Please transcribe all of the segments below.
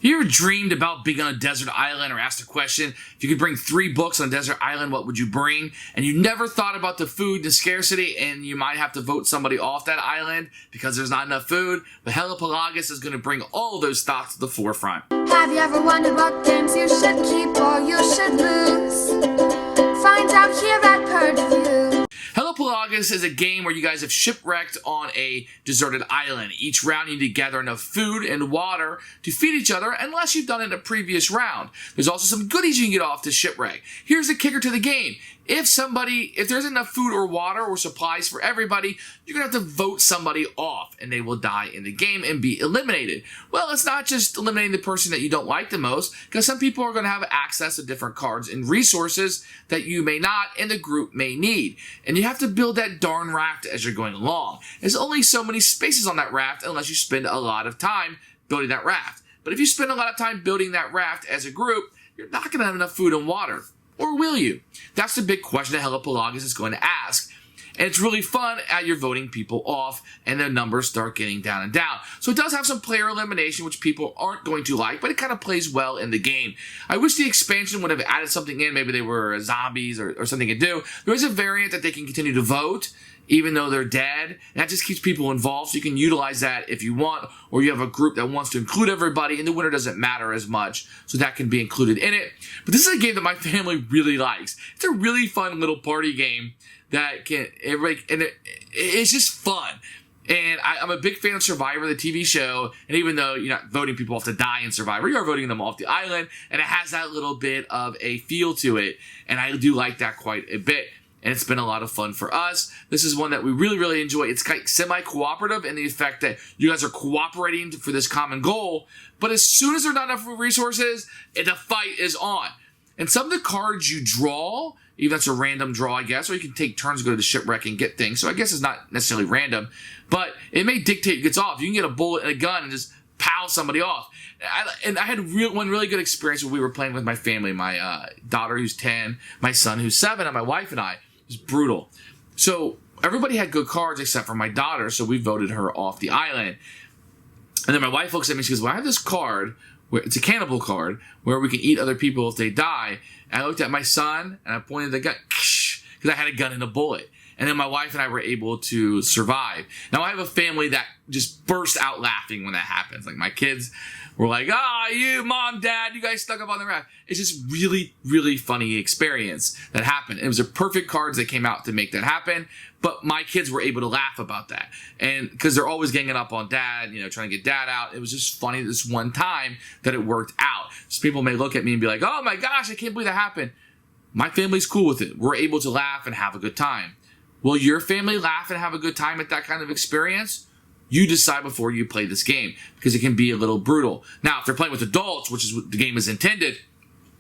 You ever dreamed about being on a desert island or asked a question, if you could bring 3 books on a desert island, what would you bring? And you never thought about the food, the scarcity, and you might have to vote somebody off that island because there's not enough food. But Hellapagos is going to bring all those thoughts to the forefront. Have you ever wondered what games you should keep or you should lose? Find out here at Purge View. Hellapagos is a game where you guys have shipwrecked on a deserted island. Each round you need to gather enough food and water to feed each other unless you've done it in a previous round. There's also some goodies you can get off the shipwreck. Here's the kicker to the game. If there's enough food or water or supplies for everybody, you're going to have to vote somebody off and they will die in the game and be eliminated. Well, it's not just eliminating the person that you don't like the most, because some people are going to have access to different cards and resources that you may not and the group may need. And you have to build that darn raft as you're going along. There's only so many spaces on that raft unless you spend a lot of time building that raft. But if you spend a lot of time building that raft as a group, you're not going to have enough food and water. Or will you? That's the big question that Hellapagos is going to ask. And it's really fun as you're voting people off and their numbers start getting down and down. So it does have some player elimination, which people aren't going to like, but it kind of plays well in the game. I wish the expansion would have added something in. Maybe they were zombies or something to do. There is a variant that they can continue to vote even though they're dead. And that just keeps people involved, so you can utilize that if you want, or you have a group that wants to include everybody, and the winner doesn't matter as much, so that can be included in it. But this is a game that my family really likes. It's a really fun little party game that it's just fun. And I'm a big fan of Survivor, the TV show, and even though you're not voting people off to die in Survivor, you are voting them off the island, and it has that little bit of a feel to it, and I do like that quite a bit. And it's been a lot of fun for us. This is one that we really, really enjoy. It's kind of semi-cooperative in the effect that you guys are cooperating for this common goal, but as soon as there's not enough resources, the fight is on. And some of the cards you draw, even that's a random draw, I guess, or you can take turns to go to the shipwreck and get things. So I guess it's not necessarily random, but it may dictate who gets off. You can get a bullet and a gun and just pow somebody off. And I had one really good experience when we were playing with my family, my daughter who's 10, my son who's 7, and my wife and I. It was brutal. So everybody had good cards except for my daughter, so we voted her off the island. And then my wife looks at me and she goes, well, I have this card, it's a cannibal card, where we can eat other people if they die. And I looked at my son, and I pointed the gun, because I had a gun and a bullet. And then my wife and I were able to survive. Now, I have a family that just bursts out laughing when that happens. Like, my kids were like, you, mom, dad, you guys stuck up on the raft. It's just really, really funny experience that happened. It was the perfect cards that came out to make that happen. But my kids were able to laugh about that. And because they're always ganging up on dad, trying to get dad out. It was just funny this one time that it worked out. So people may look at me and be like, oh my gosh, I can't believe that happened. My family's cool with it. We're able to laugh and have a good time. Will your family laugh and have a good time at that kind of experience? You decide before you play this game, because it can be a little brutal. Now, if they're playing with adults, which is what the game is intended,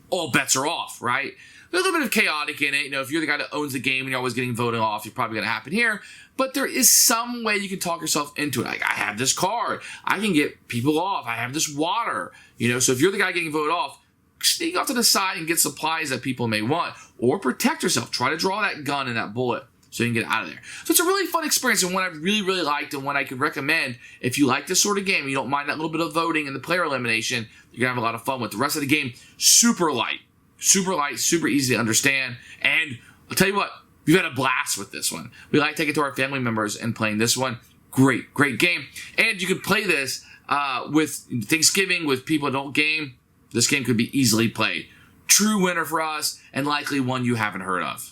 all bets are off, right? There's a little bit of chaotic in it. If you're the guy that owns the game and you're always getting voted off, it's probably going to happen here. But there is some way you can talk yourself into it. Like, I have this card. I can get people off. I have this water. So if you're the guy getting voted off, sneak off to the side and get supplies that people may want. Or protect yourself. Try to draw that gun and that bullet so you can get out of there. So it's a really fun experience, and one I really, really liked, and one I could recommend if you like this sort of game, and you don't mind that little bit of voting and the player elimination, you're going to have a lot of fun with. The rest of the game, super light, super easy to understand, and I'll tell you what, we've had a blast with this one. We like taking it to our family members and playing this one. Great game. And you can play this with Thanksgiving, with people that don't game. This game could be easily played. True winner for us, and likely one you haven't heard of.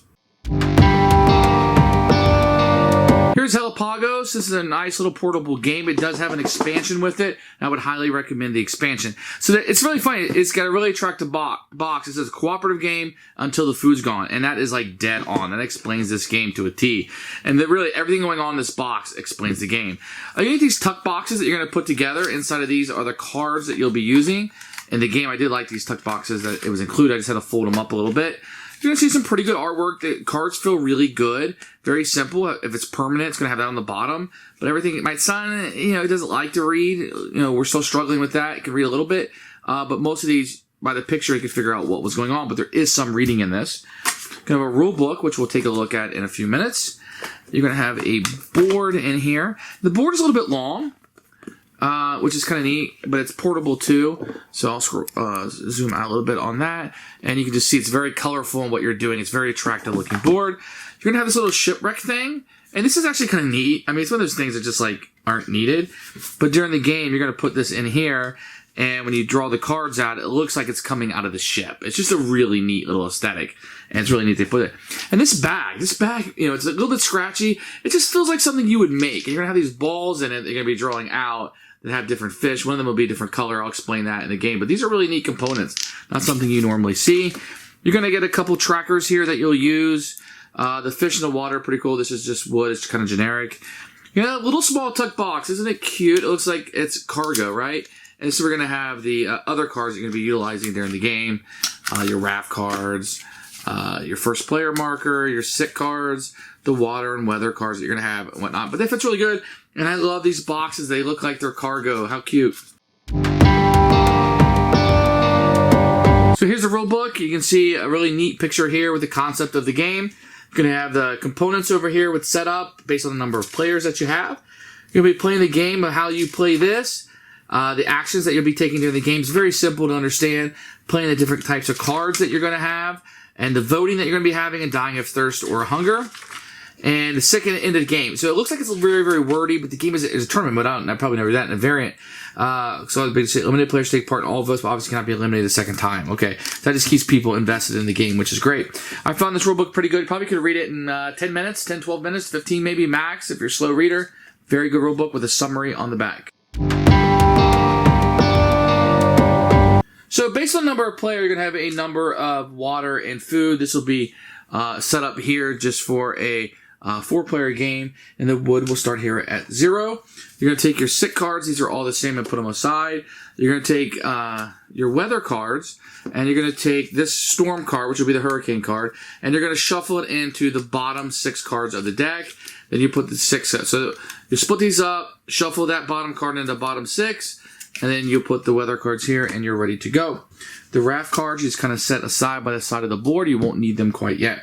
Here's Hellapagos. This is a nice little portable game. It does have an expansion with it. I would highly recommend the expansion. So it's really funny. It's got a really attractive box. It says cooperative game until the food's gone. And that is like dead on. That explains this game to a T. And really everything going on in this box explains the game. You need these tuck boxes that you're going to put together. Inside of these are the cards that you'll be using. In the game, I did like these tuck boxes that it was included. I just had to fold them up a little bit. You're going to see some pretty good artwork. The cards feel really good. Very simple. If it's permanent, it's going to have that on the bottom. But everything, my son, he doesn't like to read. We're still struggling with that. He can read a little bit. But most of these, by the picture, he could figure out what was going on. But there is some reading in this. Kind of a rule book, which we'll take a look at in a few minutes. You're going to have a board in here. The board is a little bit long. which is kind of neat, but it's portable too. So I'll zoom out a little bit on that, and you can just see it's very colorful in what you're doing. It's a very attractive looking board. You're gonna have this little shipwreck thing, and this is actually kind of neat. I mean, it's one of those things that just like aren't needed, but during the game, you're gonna put this in here, and when you draw the cards out, it looks like it's coming out of the ship. It's just a really neat little aesthetic, and it's really neat they put it. And this bag, you know, it's a little bit scratchy. It just feels like something you would make. And you're gonna have these balls in it that you're gonna be drawing out that have different fish. One of them will be a different color. I'll explain that in the game. But these are really neat components. Not something you normally see. You're gonna get a couple trackers here that you'll use. The fish in the water, pretty cool. This is just wood. It's kind of generic. You know, little small tuck box. Isn't it cute? It looks like it's cargo, right? And so we're going to have the other cards you're going to be utilizing during the game. Your Raft cards, your first player marker, your sick cards, the water and weather cards that you're going to have and whatnot. But they fit really good. And I love these boxes. They look like they're cargo. How cute. So here's the rule book. You can see a really neat picture here with the concept of the game. You're going to have the components over here with setup based on the number of players that you have. You're going to be playing the game of how you play this. The actions that you'll be taking during the game is very simple to understand. Playing the different types of cards that you're going to have. And the voting that you're going to be having and dying of thirst or hunger. And the second end of the game. So it looks like it's very, very wordy, but the game is a tournament, but I probably never that in a variant. So the big say, limited players take part in all votes, but obviously cannot be eliminated a second time. Okay, so that just keeps people invested in the game, which is great. I found this rulebook pretty good. You probably could read it in 10 minutes, 10, 12 minutes, 15 maybe max if you're a slow reader. Very good rulebook with a summary on the back. So based on the number of players, you're going to have a number of water and food. This will be set up here just for a 4-player game, and the wood will start here at 0. You're going to take your sick cards. These are all the same and put them aside. You're going to take your weather cards, and you're going to take this storm card, which will be the hurricane card, and you're going to shuffle it into the bottom 6 cards of the deck. Then you put the 6. So you split these up, shuffle that bottom card into the bottom 6, and then you put the weather cards here, and you're ready to go. The Raft cards you just kind of set aside by the side of the board. You won't need them quite yet.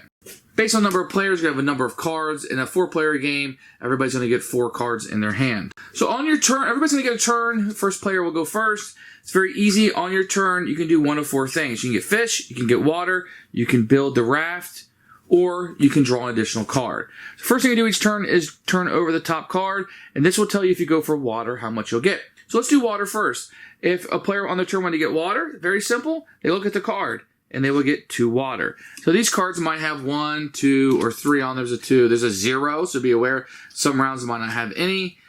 Based on number of players, you have a number of cards. In a 4-player game, everybody's going to get 4 cards in their hand. So on your turn, everybody's going to get a turn. First player will go first. It's very easy. On your turn, you can do one of 4 things. You can get fish, you can get water, you can build the raft, or you can draw an additional card. The first thing you do each turn is turn over the top card, and this will tell you if you go for water, how much you'll get. So let's do water first. If a player on their turn wanted to get water, very simple. They look at the card, and they will get 2 water. So these cards might have 1, 2, or 3 on. There's a 2. There's a 0, so be aware. Some rounds might not have any.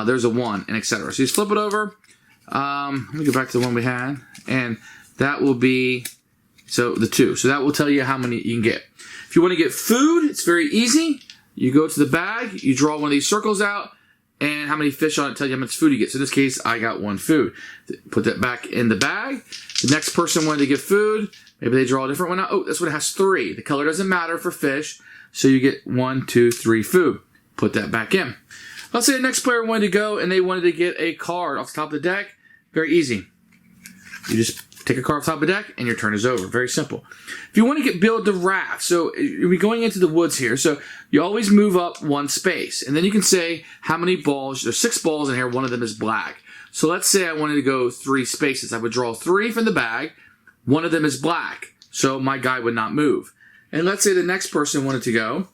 There's a 1, and etc. So you just flip it over. Let me go back to the one we had. And that will be, so the 2. So that will tell you how many you can get. If you want to get food, it's very easy. You go to the bag, you draw one of these circles out, and how many fish on it tells you how much food you get. So in this case, I got 1 food. Put that back in the bag. The next person wanted to get food. Maybe they draw a different one out. Oh, this one has 3. The color doesn't matter for fish. So you get 1, 2, 3 food. Put that back in. Let's say the next player wanted to go and they wanted to get a card off the top of the deck. Very easy. You just take a card off the top of the deck and your turn is over. Very simple. If you want to build the raft, so you'll be going into the woods here. So you always move up 1 space. And then you can say how many balls. There's 6 balls in here. 1 of them is black. So let's say I wanted to go 3 spaces. I would draw 3 from the bag. 1 of them is black, so my guy would not move. And let's say the next person wanted to go,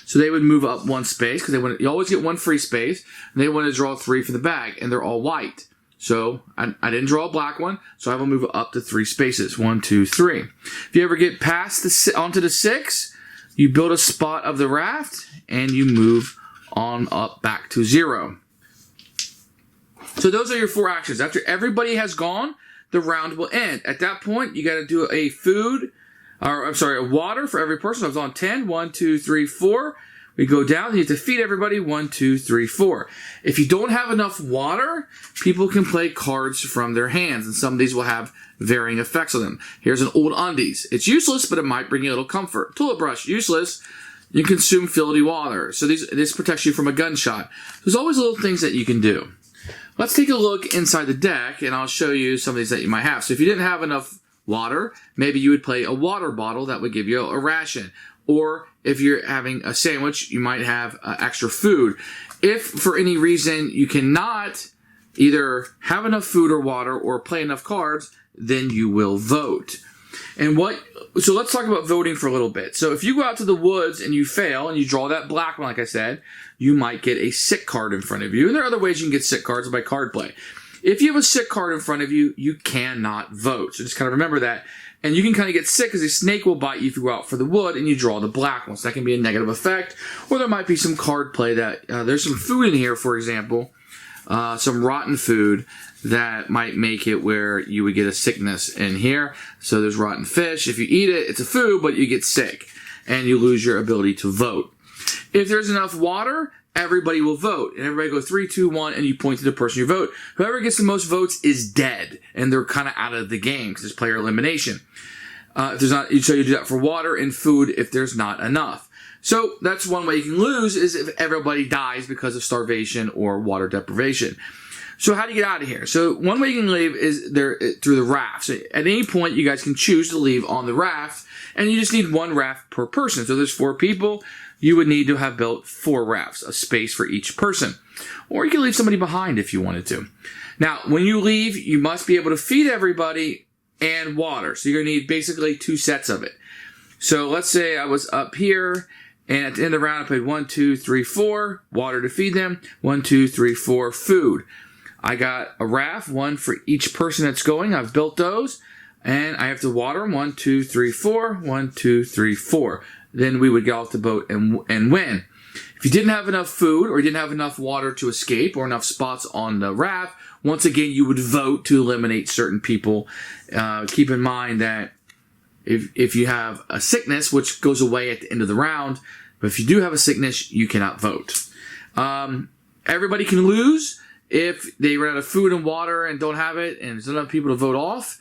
so they would move up 1 space, because you always get 1 free space, and they want to draw 3 from the bag, and they're all white. So I didn't draw a black one, so I will move up to 3 spaces. 1, 2, 3. If you ever get past onto the 6, you build a spot of the raft, and you move on up back to 0. So those are your 4 actions. After everybody has gone, the round will end. At that point, you got to do a water for every person. I was on 10. 1, 2, 3, 4. We go down. You have to feed everybody. 1, 2, 3, 4. If you don't have enough water, people can play cards from their hands, and some of these will have varying effects on them. Here's an old undies. It's useless, but it might bring you a little comfort. Toilet brush, useless. You consume filthy water. So this protects you from a gunshot. There's always little things that you can do. Let's take a look inside the deck, and I'll show you some of these that you might have. So if you didn't have enough water, maybe you would play a water bottle that would give you a ration. Or if you're having a sandwich, you might have extra food. If for any reason you cannot either have enough food or water or play enough cards, then you will vote. So let's talk about voting for a little bit. So if you go out to the woods and you fail and you draw that black one, like I said, you might get a sick card in front of you. And there are other ways you can get sick cards by card play. If you have a sick card in front of you, you cannot vote. So just kind of remember that. And you can kind of get sick because a snake will bite you if you go out for the wood and you draw the black one. So that can be a negative effect. Or there might be some card play that, there's some food in here, for example, some rotten food that might make it where you would get a sickness in here. So there's rotten fish. If you eat it, it's a food, but you get sick and you lose your ability to vote. If there's enough water, everybody will vote. And everybody go 3, 2, 1, and you point to the person you vote. Whoever gets the most votes is dead, and they're kind of out of the game because there's player elimination. If there's not, so you do that for water and food if there's not enough. So that's one way you can lose is if everybody dies because of starvation or water deprivation. So how do you get out of here? So one way you can leave is through the raft. So at any point, you guys can choose to leave on the raft, and you just need one raft per person. So there's 4 people. You would need to have built 4 rafts, a space for each person. Or you can leave somebody behind if you wanted to. Now, when you leave, you must be able to feed everybody and water. So you're going to need basically 2 sets of it. So let's say I was up here, and at the end of the round, I played 1, 2, 3, 4, water to feed them, 1, 2, 3, 4, food. I got a raft, 1 for each person that's going. I've built those, and I have to water them, 1, 2, 3, 4, 1, 2, 3, 4. Then we would get off the boat and win. If you didn't have enough food or you didn't have enough water to escape or enough spots on the raft, once again, you would vote to eliminate certain people. Keep in mind that if you have a sickness, which goes away at the end of the round, but if you do have a sickness, you cannot vote. Everybody can lose if they run out of food and water and don't have it, and there's not enough people to vote off.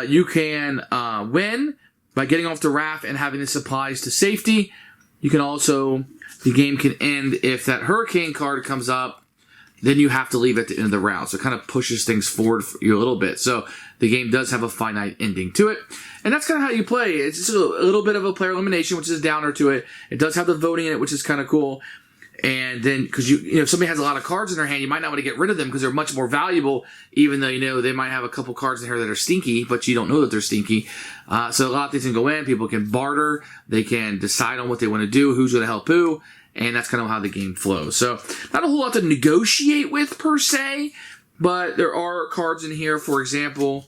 You can win by getting off the raft and having the supplies to safety. You can also, the game can end if that hurricane card comes up, then you have to leave at the end of the round. So it kind of pushes things forward for you a little bit. So the game does have a finite ending to it. And that's kind of how you play. It's just a little bit of a player elimination, which is a downer to it. It does have the voting in it, which is kind of cool. And then, because if somebody has a lot of cards in their hand, you might not want to get rid of them because they're much more valuable, even though, they might have a couple cards in here that are stinky, but you don't know that they're stinky. So a lot of things can go in. People can barter. They can decide on what they want to do, who's going to help who. And that's kind of how the game flows. So not a whole lot to negotiate with per se, but there are cards in here, for example,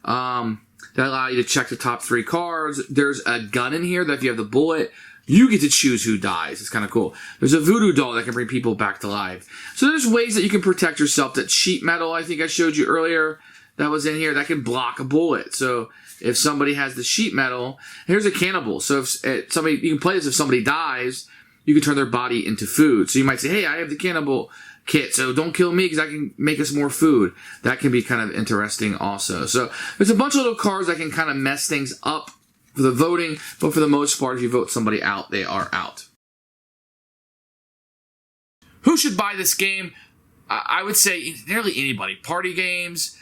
that allow you to check the top 3 cards. There's a gun in here that if you have the bullet, you get to choose who dies. It's kind of cool. There's a voodoo doll that can bring people back to life. So there's ways that you can protect yourself. That sheet metal, I think I showed you earlier, that was in here, that can block a bullet. So if somebody has the sheet metal, here's a cannibal. So if you can play this if somebody dies, you can turn their body into food. So you might say, hey, I have the cannibal kit, so don't kill me because I can make us more food. That can be kind of interesting also. So there's a bunch of little cards that can kind of mess things up for the voting, but for the most part, if you vote somebody out, they are out. Who should buy this game? I would say nearly anybody. Party games.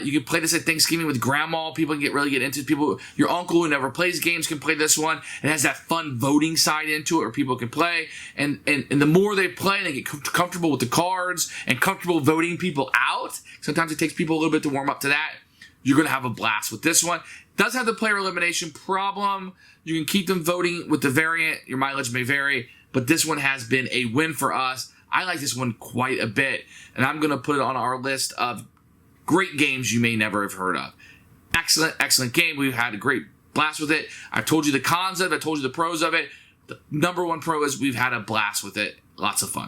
You can play this at Thanksgiving with grandma. People can really get into it. Your uncle who never plays games can play this one. It has that fun voting side into it where people can play. And the more they play, they get comfortable with the cards and comfortable voting people out. Sometimes it takes people a little bit to warm up to that. You're going to have a blast with this one. It does have the player elimination problem. You can keep them voting with the variant. Your mileage may vary, but this one has been a win for us. I like this one quite a bit, and I'm going to put it on our list of great games you may never have heard of. Excellent, excellent game. We've had a great blast with it. I've told you the cons of it. I told you the pros of it. The number one pro is we've had a blast with it. Lots of fun.